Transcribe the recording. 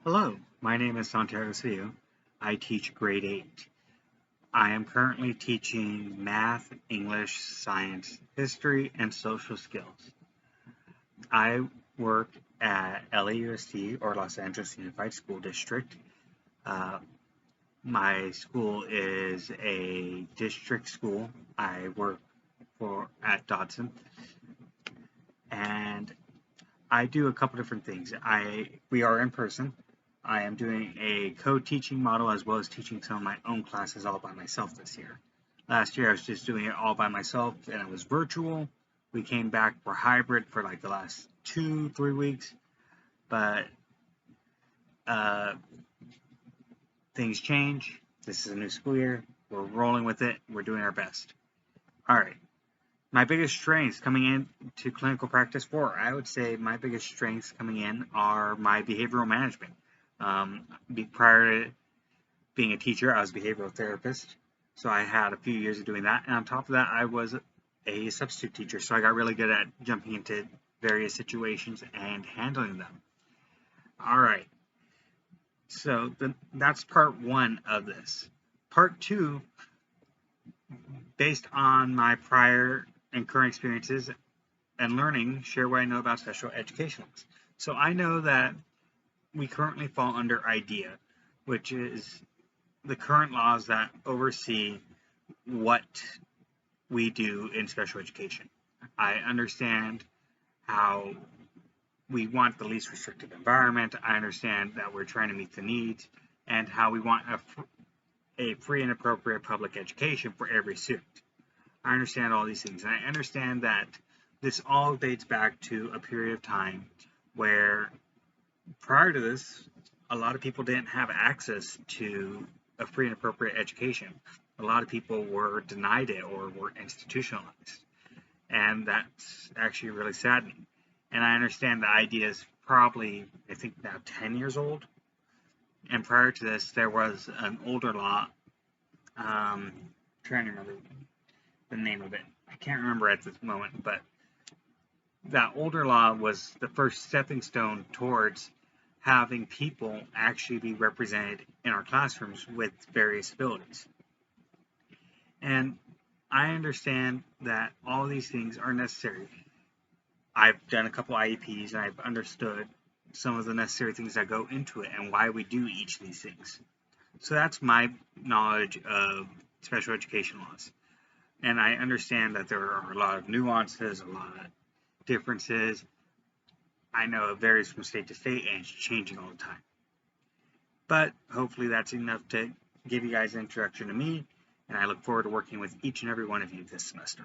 Hello, my name is Santiago Cedillo. I teach grade 8. I am currently teaching math, English, science, history, and social skills. I work at LAUSD, or Los Angeles Unified School District. Uh, my school is a district school. I work at Dodson, and I do a couple different things. We are in person. I am doing a co-teaching model as well as teaching some of my own classes all by myself this year. Last year I was just doing it all by myself and it was virtual. We came back for hybrid for like the last 2-3 weeks, but uh, things change. This is a new school year. We're rolling with it. We're doing our best. All right. My biggest strengths coming into clinical practice I would say my biggest strengths coming in are my behavioral management. Prior to being a teacher, I was a behavioral therapist, so I had a few years of doing that. And on top of that, I was a substitute teacher, so I got really good at jumping into various situations and handling them. All right, so that's part one of this. Part two, based on my prior and current experiences and learning, share what I know about special education. So I know that we currently fall under IDEA, which is the current laws that oversee what we do in special education. I understand how we want the least restrictive environment. I understand that we're trying to meet the needs and how we want a free and appropriate public education for every student. I understand all these things. And I understand that this all dates back to a period of time where prior to this, a lot of people didn't have access to a free and appropriate education. A lot of people were denied it or were institutionalized. And that's actually really saddening. And I understand the idea is probably, I think, now 10 years old. And prior to this, there was an older law. Trying to remember the name of it. I can't remember at this moment, but that older law was the first stepping stone towards having people actually be represented in our classrooms with various abilities. And I understand that all these things are necessary. I've done a couple IEPs and I've understood some of the necessary things that go into it and why we do each of these things. So that's my knowledge of special education laws. And I understand that there are a lot of nuances, a lot of differences. I know it varies from state to state and it's changing all the time. But hopefully that's enough to give you guys an introduction to me, and I look forward to working with each and every one of you this semester.